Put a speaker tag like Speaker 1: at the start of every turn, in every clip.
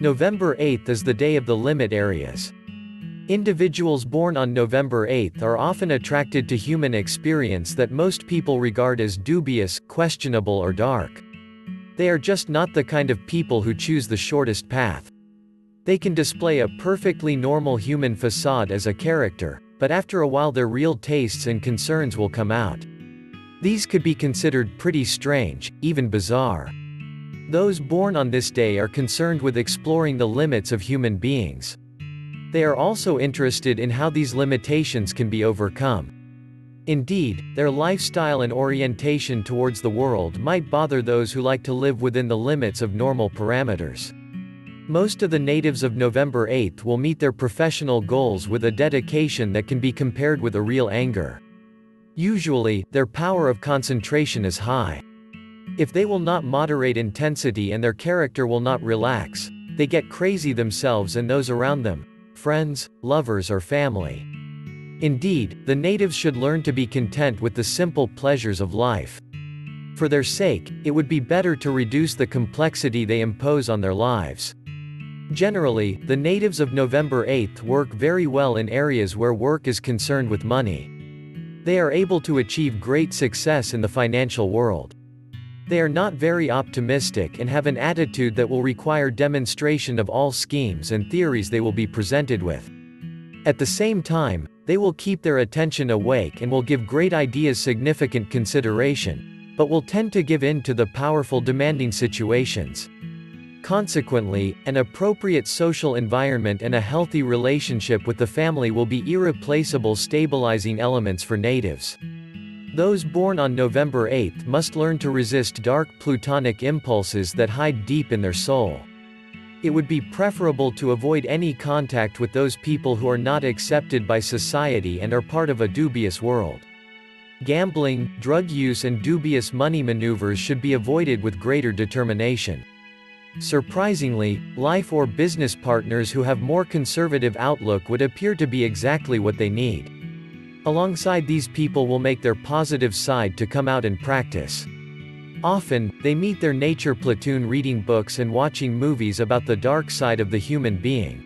Speaker 1: November 8th is the day of the limit areas. Individuals born on November 8th are often attracted to human experience that most people regard as dubious, questionable or dark. They are just not the kind of people who choose the shortest path. They can display a perfectly normal human facade as a character, but after a while their real tastes and concerns will come out. These could be considered pretty strange, even bizarre. Those born on this day are concerned with exploring the limits of human beings. They are also interested in how these limitations can be overcome. Indeed, their lifestyle and orientation towards the world might bother those who like to live within the limits of normal parameters. Most of the natives of November 8th will meet their professional goals with a dedication that can be compared with a real anger. Usually, their power of concentration is high. If they will not moderate intensity and their character will not relax, they get crazy themselves and those around them, friends, lovers or family. Indeed, the natives should learn to be content with the simple pleasures of life. For their sake, it would be better to reduce the complexity they impose on their lives. Generally, the natives of November 8th work very well in areas where work is concerned with money. They are able to achieve great success in the financial world. They are not very optimistic and have an attitude that will require demonstration of all schemes and theories they will be presented with. At the same time, they will keep their attention awake and will give great ideas significant consideration, but will tend to give in to the powerful demanding situations. Consequently, an appropriate social environment and a healthy relationship with the family will be irreplaceable stabilizing elements for natives. Those born on November 8th must learn to resist dark plutonic impulses that hide deep in their soul. It would be preferable to avoid any contact with those people who are not accepted by society and are part of a dubious world. Gambling, drug use and dubious money maneuvers should be avoided with greater determination. Surprisingly, life or business partners who have more conservative outlook would appear to be exactly what they need. Alongside these people will make their positive side to come out in practice. Often, they meet their nature platoon reading books and watching movies about the dark side of the human being.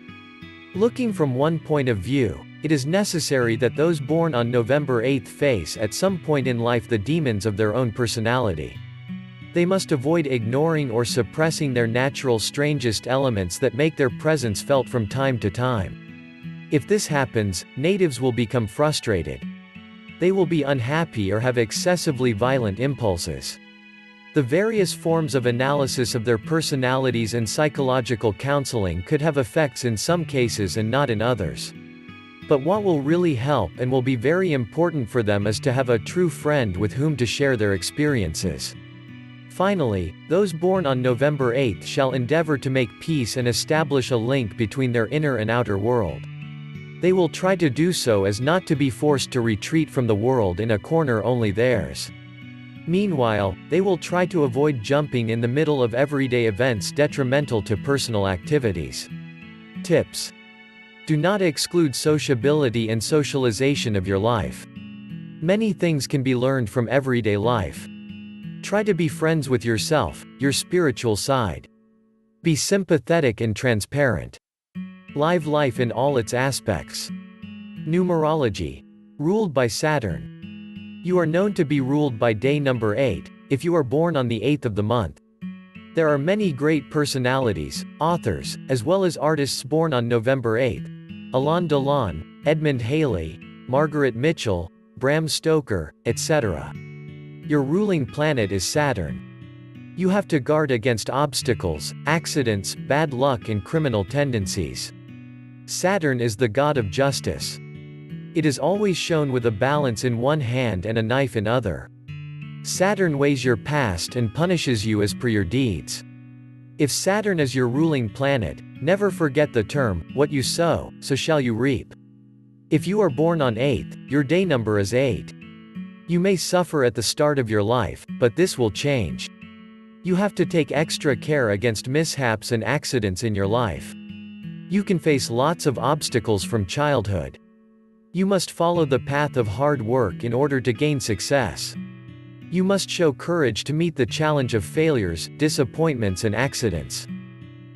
Speaker 1: Looking from one point of view, it is necessary that those born on November 8th face at some point in life the demons of their own personality. They must avoid ignoring or suppressing their natural strangest elements that make their presence felt from time to time. If this happens, natives will become frustrated. They will be unhappy or have excessively violent impulses. The various forms of analysis of their personalities and psychological counseling could have effects in some cases and not in others. But what will really help and will be very important for them is to have a true friend with whom to share their experiences. Finally, those born on November 8th shall endeavor to make peace and establish a link between their inner and outer world. They will try to do so as not to be forced to retreat from the world in a corner only theirs. Meanwhile, they will try to avoid jumping in the middle of everyday events detrimental to personal activities. Tips: do not exclude sociability and socialization of your life. Many things can be learned from everyday life. Try to be friends with yourself, your spiritual side. Be sympathetic and transparent. Live life in all its aspects. Numerology. Ruled by Saturn. You are known to be ruled by day number 8, if you are born on the 8th of the month. There are many great personalities, authors, as well as artists born on November 8th. Alain Delon, Edmund Halley, Margaret Mitchell, Bram Stoker, etc. Your ruling planet is Saturn. You have to guard against obstacles, accidents, bad luck and criminal tendencies. Saturn is the god of justice. It is always shown with a balance in one hand and a knife in other. Saturn weighs your past and punishes you as per your deeds. If Saturn is your ruling planet, never forget the term, what you sow, so shall you reap. If you are born on 8th, your day number is 8. You may suffer at the start of your life, but this will change. You have to take extra care against mishaps and accidents in your life. You can face lots of obstacles from childhood. You must follow the path of hard work in order to gain success. You must show courage to meet the challenge of failures, disappointments and accidents.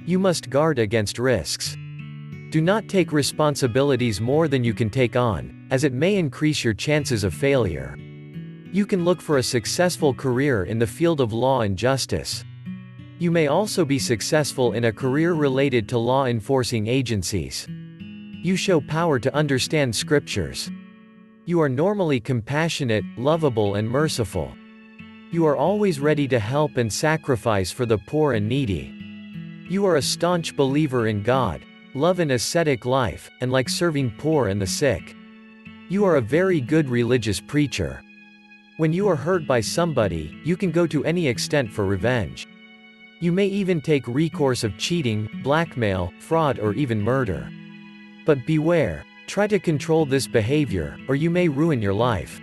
Speaker 1: You must guard against risks. Do not take responsibilities more than you can take on, as it may increase your chances of failure. You can look for a successful career in the field of law and justice. You may also be successful in a career related to law enforcing agencies. You show power to understand scriptures. You are normally compassionate, lovable and merciful. You are always ready to help and sacrifice for the poor and needy. You are a staunch believer in God, love an ascetic life, and like serving poor and the sick. You are a very good religious preacher. When you are hurt by somebody, you can go to any extent for revenge. You may even take recourse of cheating, blackmail, fraud or even murder. But beware, try to control this behavior, or you may ruin your life.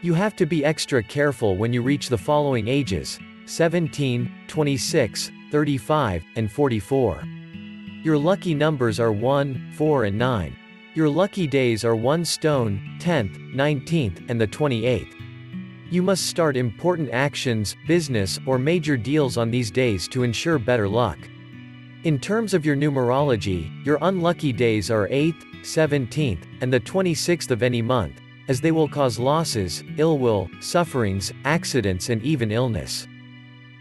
Speaker 1: You have to be extra careful when you reach the following ages: 17, 26, 35, and 44. Your lucky numbers are 1, 4 and 9. Your lucky days are 1 stone, 10th, 19th, and the 28th. You must start important actions, business, or major deals on these days to ensure better luck. In terms of your numerology, your unlucky days are 8th, 17th, and the 26th of any month, as they will cause losses, ill will, sufferings, accidents and even illness.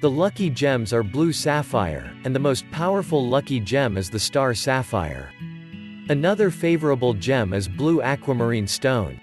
Speaker 1: The lucky gems are blue sapphire, and the most powerful lucky gem is the star sapphire. Another favorable gem is blue aquamarine stone.